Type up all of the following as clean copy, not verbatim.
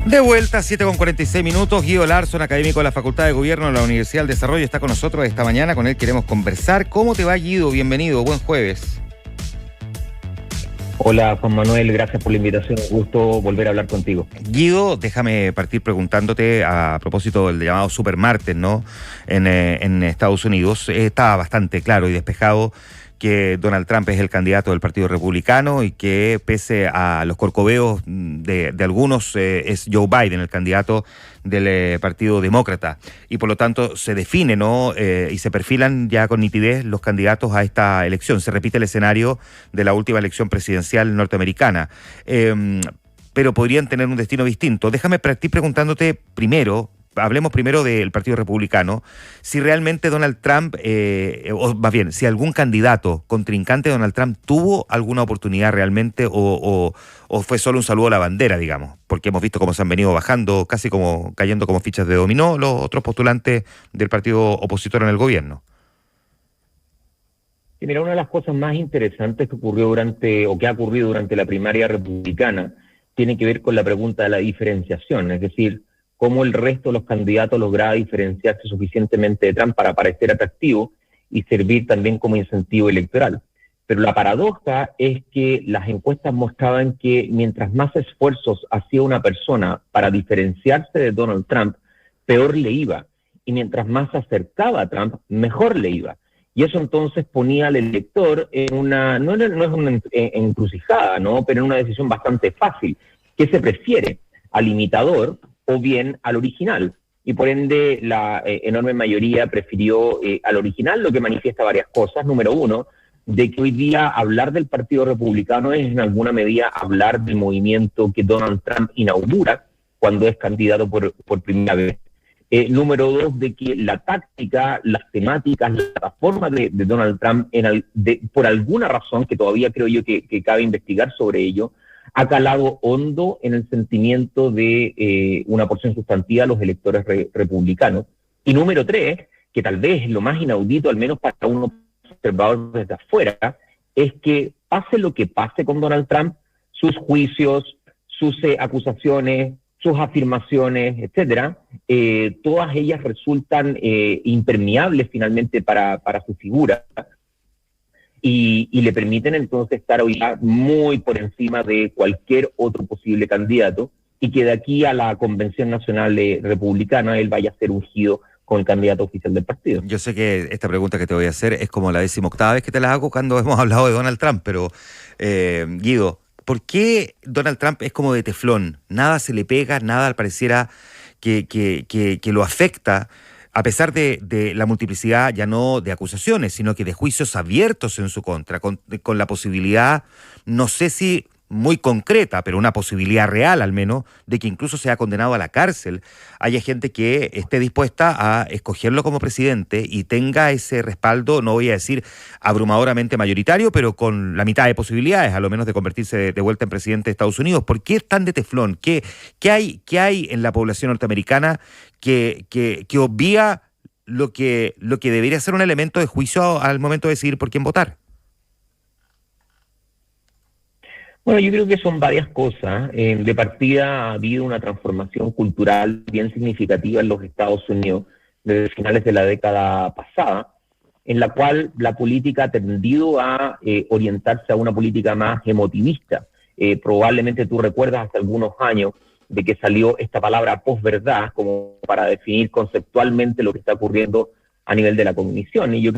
De vuelta, 7:46. Guido Larsson, académico de la Facultad de Gobierno de la Universidad del Desarrollo, está con nosotros esta mañana. Con él queremos conversar. ¿Cómo te va, Guido? Bienvenido, buen jueves. Hola, Juan Manuel, gracias por la invitación. Un gusto volver a hablar contigo. Guido, déjame partir preguntándote a propósito del llamado supermartes, ¿no? En Estados Unidos. Está bastante claro y despejado que Donald Trump es el candidato del Partido Republicano y que pese a los corcoveos de algunos es Joe Biden el candidato del Partido Demócrata, y por lo tanto se define, ¿no? Y se perfilan ya con nitidez los candidatos a esta elección. Se repite el escenario de la última elección presidencial norteamericana, pero podrían tener un destino distinto. Déjame partir preguntándote primero. Hablemos primero del Partido Republicano, si realmente Donald Trump, o más bien, si algún candidato contrincante de Donald Trump tuvo alguna oportunidad realmente o fue solo un saludo a la bandera, digamos, porque hemos visto cómo se han venido bajando, casi como cayendo como fichas de dominó los otros postulantes del partido opositor en el gobierno. Sí, mira, una de las cosas más interesantes que que ha ocurrido durante la primaria republicana tiene que ver con la pregunta de la diferenciación, es decir, cómo el resto de los candidatos lograba diferenciarse suficientemente de Trump para parecer atractivo y servir también como incentivo electoral. Pero la paradoja es que las encuestas mostraban que mientras más esfuerzos hacía una persona para diferenciarse de Donald Trump, peor le iba. Y mientras más se acercaba a Trump, mejor le iba. Y eso entonces ponía al elector en no es una encrucijada, ¿no? Pero en una decisión bastante fácil. ¿Qué se prefiere? ¿Al imitador o bien al original? Y por ende la enorme mayoría prefirió al original, lo que manifiesta varias cosas. Número uno, de que hoy día hablar del Partido Republicano es en alguna medida hablar del movimiento que Donald Trump inaugura cuando es candidato por primera vez. Número dos, de que la táctica, las temáticas, la forma de Donald Trump, por alguna razón que todavía creo yo que cabe investigar sobre ello, ha calado hondo en el sentimiento de una porción sustantiva de los electores republicanos. Y número tres, que tal vez es lo más inaudito, al menos para un observador desde afuera, es que pase lo que pase con Donald Trump, sus juicios, sus acusaciones, sus afirmaciones, etcétera, todas ellas resultan impermeables finalmente para su figura. Y le permiten entonces estar hoy muy por encima de cualquier otro posible candidato, y que de aquí a la Convención Nacional Republicana él vaya a ser ungido como el candidato oficial del partido. Yo sé que esta pregunta que te voy a hacer es como la 18ª vez que te la hago cuando hemos hablado de Donald Trump, pero Guido, ¿por qué Donald Trump es como de teflón? Nada se le pega, nada pareciera que lo afecta, a pesar de la multiplicidad ya no de acusaciones, sino que de juicios abiertos en su contra, con la posibilidad, no sé si muy concreta, pero una posibilidad real al menos, de que incluso sea condenado a la cárcel. Haya gente que esté dispuesta a escogerlo como presidente y tenga ese respaldo, no voy a decir abrumadoramente mayoritario, pero con la mitad de posibilidades, a lo menos, de convertirse de vuelta en presidente de Estados Unidos. ¿Por qué es tan de teflón? ¿Qué hay en la población norteamericana que obvia lo que debería ser un elemento de juicio al momento de decidir por quién votar? Bueno, yo creo que son varias cosas. De partida ha habido una transformación cultural bien significativa en los Estados Unidos desde finales de la década pasada, en la cual la política ha tendido a orientarse a una política más emotivista. Probablemente tú recuerdas hace algunos años de que salió esta palabra posverdad como para definir conceptualmente lo que está ocurriendo a nivel de la cognición. Y yo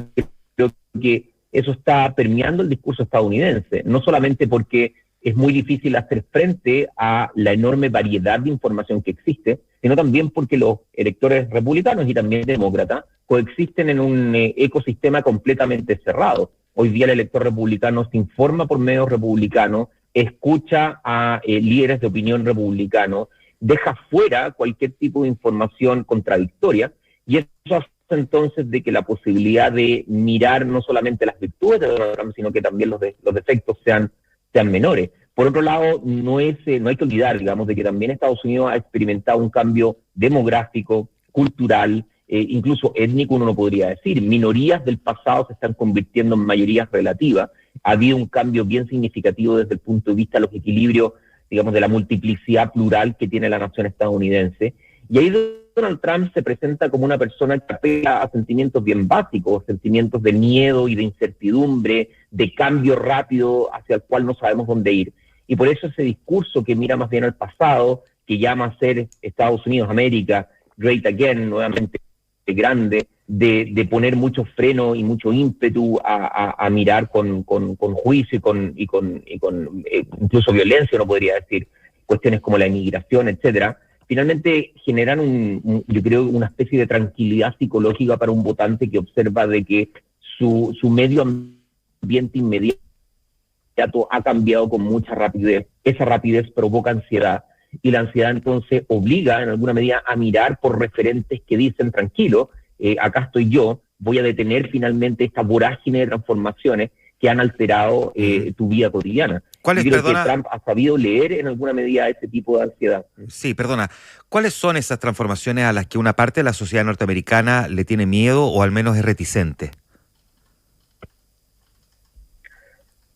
creo que eso está permeando el discurso estadounidense, no solamente porque es muy difícil hacer frente a la enorme variedad de información que existe, sino también porque los electores republicanos y también demócratas coexisten en un ecosistema completamente cerrado. Hoy día el elector republicano se informa por medios republicanos, escucha a líderes de opinión republicanos, deja fuera cualquier tipo de información contradictoria, y eso hace entonces de que la posibilidad de mirar no solamente las virtudes de Donald Trump, sino que también los defectos sean menores. Por otro lado, no hay que olvidar, digamos, de que también Estados Unidos ha experimentado un cambio demográfico, cultural, incluso étnico, uno no podría decir. Minorías del pasado se están convirtiendo en mayorías relativas. Ha habido un cambio bien significativo desde el punto de vista de los equilibrios digamos, de la multiplicidad plural que tiene la nación estadounidense. Y ahí Donald Trump se presenta como una persona que apela a sentimientos bien básicos, sentimientos de miedo y de incertidumbre, de cambio rápido hacia el cual no sabemos dónde ir. Y por eso ese discurso que mira más bien al pasado, que llama a ser Estados Unidos, América, great again, nuevamente grande, de poner mucho freno y mucho ímpetu a mirar con juicio y con incluso violencia, uno podría decir, cuestiones como la inmigración, etcétera, finalmente generan yo creo, una especie de tranquilidad psicológica para un votante que observa de que su medio ambiente inmediato ha cambiado con mucha rapidez. Esa rapidez provoca ansiedad y la ansiedad entonces obliga en alguna medida a mirar por referentes que dicen tranquilo, acá estoy yo, voy a detener finalmente esta vorágine de transformaciones que han alterado tu vida cotidiana. ¿Cuáles, creo perdona? que Trump ha sabido leer en alguna medida ese tipo de ansiedad. Sí, perdona. ¿Cuáles son esas transformaciones a las que una parte de la sociedad norteamericana le tiene miedo o al menos es reticente?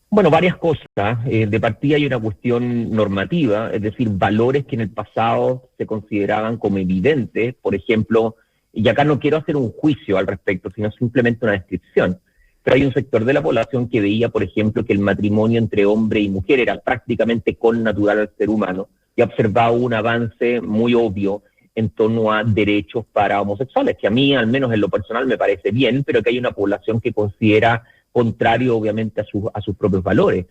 Bueno, varias cosas. De partida hay una cuestión normativa, es decir, valores que en el pasado se consideraban como evidentes, por ejemplo, y acá no quiero hacer un juicio al respecto, sino simplemente una descripción, pero hay un sector de la población que veía, por ejemplo, que el matrimonio entre hombre y mujer era prácticamente connatural al ser humano y observaba un avance muy obvio en torno a derechos para homosexuales, que a mí, al menos en lo personal, me parece bien, pero que hay una población que considera contrario, obviamente, a sus propios valores.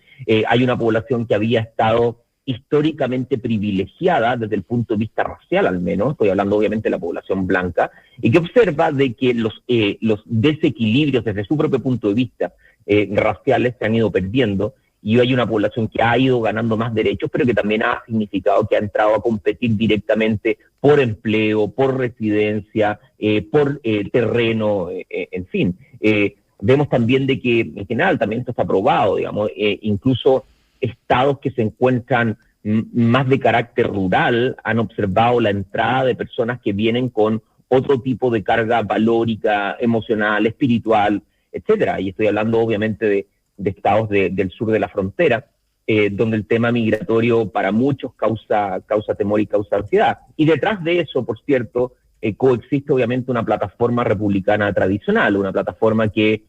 Hay una población que había estado históricamente privilegiada desde el punto de vista racial, al menos, estoy hablando obviamente de la población blanca, y que observa de que los desequilibrios desde su propio punto de vista raciales se han ido perdiendo, y hay una población que ha ido ganando más derechos, pero que también ha significado que ha entrado a competir directamente por empleo, por residencia, por terreno, en fin. Vemos también de que, en general, también esto está probado, digamos, incluso estados que se encuentran más de carácter rural han observado la entrada de personas que vienen con otro tipo de carga valórica, emocional, espiritual, etcétera. Y estoy hablando, obviamente, de estados del sur de la frontera, donde el tema migratorio para muchos causa temor y causa ansiedad. Y detrás de eso, por cierto, coexiste obviamente una plataforma republicana tradicional, una plataforma que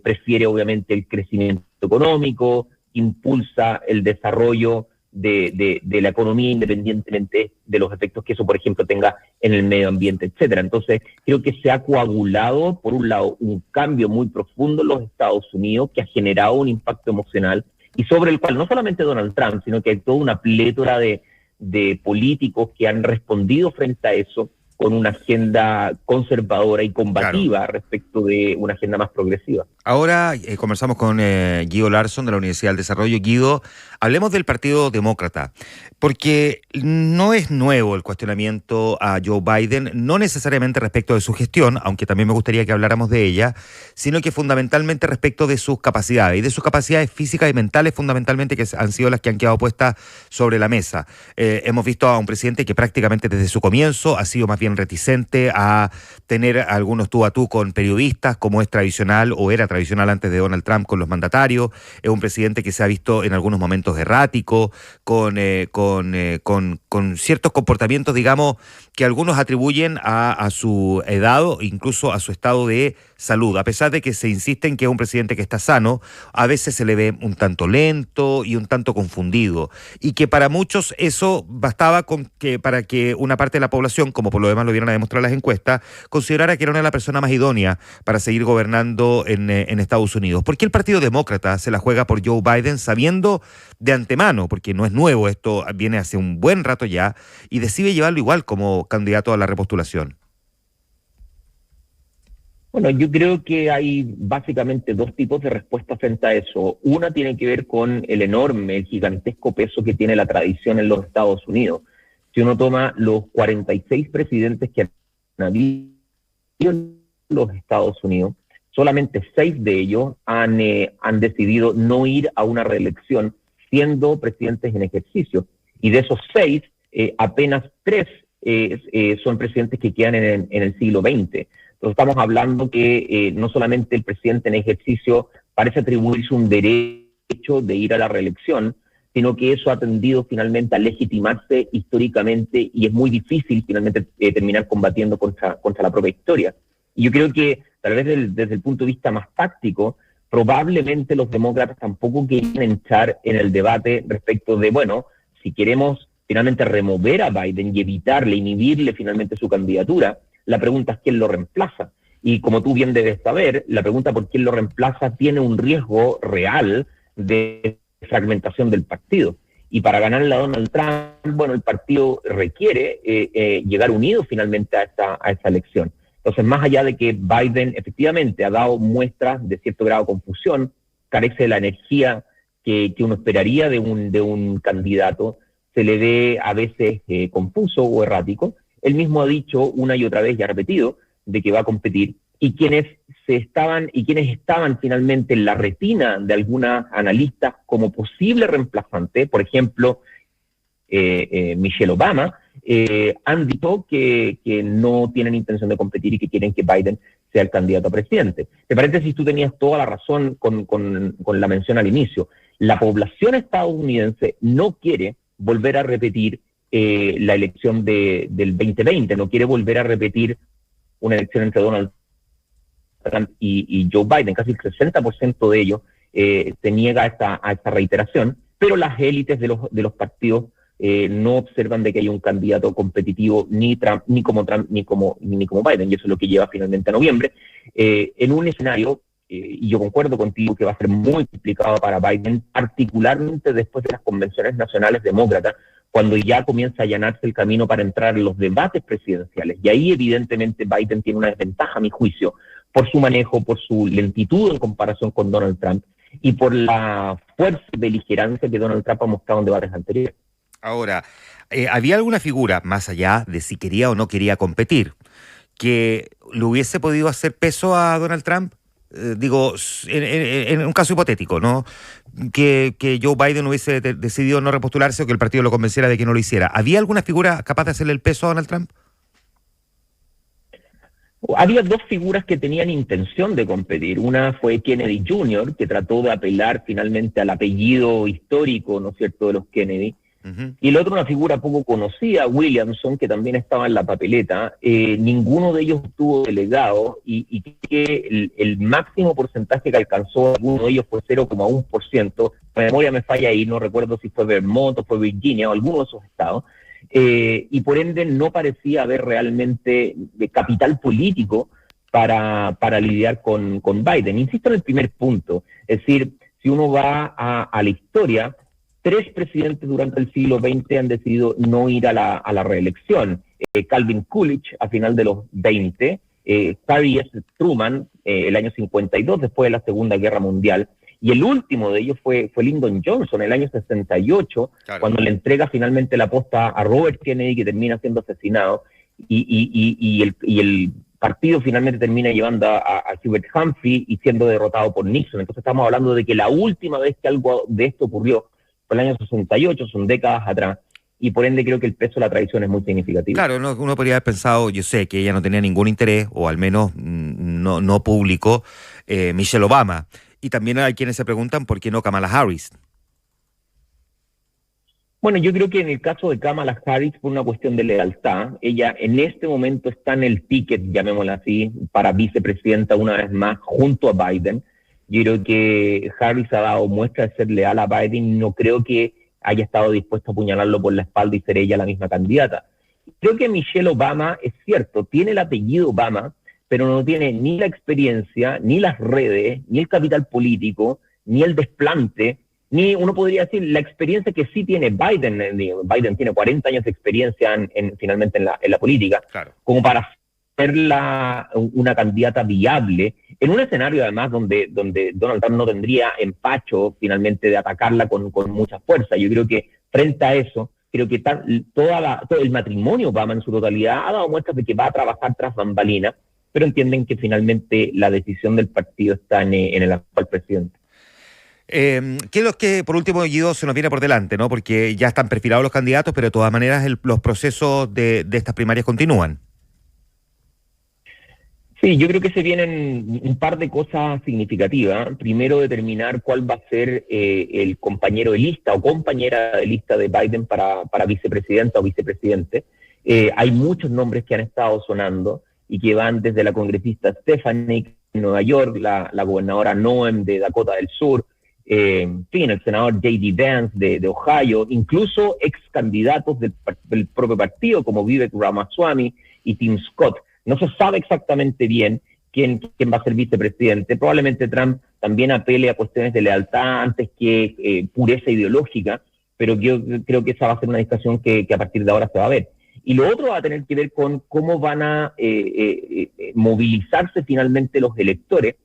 prefiere obviamente el crecimiento económico, impulsa el desarrollo de la economía independientemente de los efectos que eso, por ejemplo, tenga en el medio ambiente, etcétera. Entonces, creo que se ha coagulado, por un lado, un cambio muy profundo en los Estados Unidos que ha generado un impacto emocional y sobre el cual no solamente Donald Trump, sino que hay toda una plétora de políticos que han respondido frente a eso con una agenda conservadora y combativa, claro, respecto de una agenda más progresiva. Ahora conversamos con Guido Larsson de la Universidad del Desarrollo. Guido, hablemos del Partido Demócrata, porque no es nuevo el cuestionamiento a Joe Biden, no necesariamente respecto de su gestión, aunque también me gustaría que habláramos de ella, sino que fundamentalmente respecto de sus capacidades, y de sus capacidades físicas y mentales fundamentalmente, que han sido las que han quedado puestas sobre la mesa. Hemos visto a un presidente que prácticamente desde su comienzo ha sido más bien reticente a tener algunos tú a tú con periodistas, como es tradicional o era tradicional antes de Donald Trump con los mandatarios. Es un presidente que se ha visto en algunos momentos errático, con ciertos comportamientos, digamos, que algunos atribuyen a su edad o incluso a su estado de salud. A pesar de que se insiste en que es un presidente que está sano, a veces se le ve un tanto lento y un tanto confundido. Y que para muchos eso bastaba para que una parte de la población, como por lo demás lo vieron a demostrar las encuestas, considerara que era una de las personas más idóneas para seguir gobernando en Estados Unidos. ¿Por qué el Partido Demócrata se la juega por Joe Biden sabiendo de antemano, porque no es nuevo, esto viene hace un buen rato ya, y decide llevarlo igual como candidato a la repostulación? Bueno, yo creo que hay básicamente dos tipos de respuestas frente a eso. Una tiene que ver con el gigantesco peso que tiene la tradición en los Estados Unidos. Si uno toma los 46 presidentes que han habido en los Estados Unidos, solamente 6 de ellos han decidido no ir a una reelección siendo presidentes en ejercicio. Y de esos 6, apenas 3 son presidentes que quedan en el siglo XX. Entonces estamos hablando que no solamente el presidente en ejercicio parece atribuirse un derecho de ir a la reelección, sino que eso ha tendido finalmente a legitimarse históricamente y es muy difícil finalmente terminar combatiendo contra la propia historia. Y yo creo que tal vez desde el punto de vista más táctico, probablemente los demócratas tampoco quieren entrar en el debate respecto de, bueno, si queremos finalmente remover a Biden y evitarle, inhibirle finalmente su candidatura, la pregunta es quién lo reemplaza. Y como tú bien debes saber, la pregunta por quién lo reemplaza tiene un riesgo real de fragmentación del partido. Y para ganarle a Donald Trump, bueno, el partido requiere llegar unido finalmente a esta elección. Entonces, más allá de que Biden efectivamente ha dado muestras de cierto grado de confusión, carece de la energía que uno esperaría de un candidato, se le ve a veces confuso o errático. Él mismo ha dicho una y otra vez y ha repetido de que va a competir, y quienes estaban finalmente en la retina de algunas analistas como posible reemplazante, por ejemplo, Michelle Obama, han dicho que no tienen intención de competir y que quieren que Biden sea el candidato a presidente. De paréntesis, tú tenías toda la razón con la mención al inicio. La población estadounidense no quiere volver a repetir la elección del 2020, no quiere volver a repetir una elección entre Donald Trump y Joe Biden. Casi el 60% de ellos se niega a esta reiteración, pero las élites de los partidos no observan de que haya un candidato competitivo ni como Trump ni como Biden, y eso es lo que lleva finalmente a noviembre, en un escenario, y yo concuerdo contigo que va a ser muy complicado para Biden, particularmente después de las convenciones nacionales demócratas, cuando ya comienza a allanarse el camino para entrar en los debates presidenciales. Y ahí evidentemente Biden tiene una desventaja, a mi juicio, por su manejo, por su lentitud en comparación con Donald Trump y por la fuerza y beligerancia que Donald Trump ha mostrado en debates anteriores. Ahora, ¿había alguna figura, más allá de si quería o no quería competir, que le hubiese podido hacer peso a Donald Trump? Digo, en un caso hipotético, ¿no? Que Joe Biden hubiese decidido no repostularse o que el partido lo convenciera de que no lo hiciera. ¿Había alguna figura capaz de hacerle el peso a Donald Trump? Había dos figuras que tenían intención de competir. Una fue Kennedy Jr., que trató de apelar finalmente al apellido histórico, ¿no es cierto?, de los Kennedy. Uh-huh. Y el otro, una figura poco conocida, Williamson, que también estaba en la papeleta. Ninguno de ellos estuvo delegado y que el máximo porcentaje que alcanzó alguno de ellos fue 0,1%. La memoria me falla ahí, no recuerdo si fue Vermont o fue Virginia o alguno de esos estados. Y por ende no parecía haber realmente de capital político para lidiar con Biden. Insisto en el primer punto, es decir, si uno va a la historia, 3 presidentes durante el siglo XX han decidido no ir a la reelección. Calvin Coolidge a final de los 20, Harry S. Truman el año 52, después de la Segunda Guerra Mundial, y el último de ellos fue Lyndon Johnson, el año 68, claro, cuando le entrega finalmente la posta a Robert Kennedy, que termina siendo asesinado, y el partido finalmente termina llevando a Hubert Humphrey y siendo derrotado por Nixon. Entonces estamos hablando de que la última vez que algo de esto ocurrió fue el año 68, son décadas atrás, y por ende creo que el peso de la tradición es muy significativo. Claro, uno podría haber pensado, yo sé que ella no tenía ningún interés, o al menos no público, Michelle Obama. Y también hay quienes se preguntan por qué no Kamala Harris. Bueno, yo creo que en el caso de Kamala Harris, por una cuestión de lealtad, ella en este momento está en el ticket, llamémosla así, para vicepresidenta una vez más, junto a Biden. Yo creo que Harris ha dado muestra de ser leal a Biden, no creo que haya estado dispuesto a apuñalarlo por la espalda y ser ella la misma candidata. Creo que Michelle Obama, es cierto, tiene el apellido Obama, pero no tiene ni la experiencia, ni las redes, ni el capital político, ni el desplante, ni uno podría decir la experiencia que sí tiene Biden. Biden tiene 40 años de experiencia finalmente en la política, claro, como para ser una candidata viable en un escenario además donde Donald Trump no tendría empacho finalmente de atacarla con mucha fuerza. Yo creo que frente a eso, creo que todo el matrimonio Obama en su totalidad ha dado muestras de que va a trabajar tras bambalinas, pero entienden que finalmente la decisión del partido está en el actual presidente. ¿Qué es lo que, por último, Guido, se nos viene por delante, ¿no? Porque ya están perfilados los candidatos, pero de todas maneras los procesos de estas primarias continúan. Sí, yo creo que se vienen un par de cosas significativas. Primero, determinar cuál va a ser el compañero de lista o compañera de lista de Biden para vicepresidenta o vicepresidente. Hay muchos nombres que han estado sonando y que van desde la congresista Stephanie en Nueva York, la gobernadora Noem de Dakota del Sur, en fin, el senador J.D. Vance de Ohio, incluso ex candidatos del propio partido como Vivek Ramaswamy y Tim Scott. No se sabe exactamente bien quién va a ser vicepresidente. Probablemente Trump también apele a cuestiones de lealtad antes que pureza ideológica, pero yo creo que esa va a ser una discusión que a partir de ahora se va a ver. Y lo otro va a tener que ver con cómo van a movilizarse finalmente los electores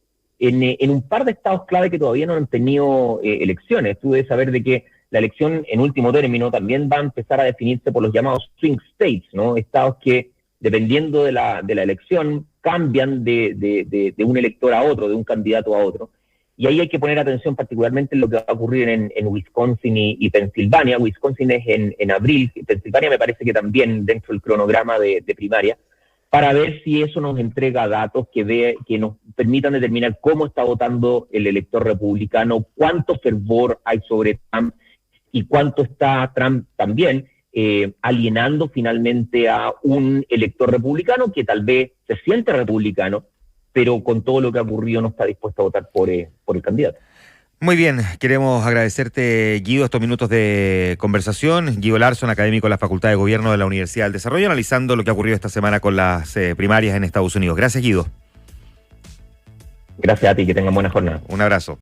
en un par de estados clave que todavía no han tenido elecciones. Tú debes saber de que la elección en último término también va a empezar a definirse por los llamados swing states, ¿no? Estados que, dependiendo de la elección, cambian de un elector a otro, de un candidato a otro. Y ahí hay que poner atención particularmente en lo que va a ocurrir en Wisconsin y Pensilvania. Wisconsin es en abril, Pensilvania me parece que también dentro del cronograma de primaria, para ver si eso nos entrega datos que nos permitan determinar cómo está votando el elector republicano, cuánto fervor hay sobre Trump y cuánto está Trump también alienando finalmente a un elector republicano que tal vez se siente republicano, pero con todo lo que ha ocurrido no está dispuesto a votar por el candidato. Muy bien, queremos agradecerte, Guido, estos minutos de conversación. Guido Larson, académico de la Facultad de Gobierno de la Universidad del Desarrollo, analizando lo que ha ocurrido esta semana con las primarias en Estados Unidos. Gracias, Guido. Gracias a ti, que tengan buena jornada. Un abrazo.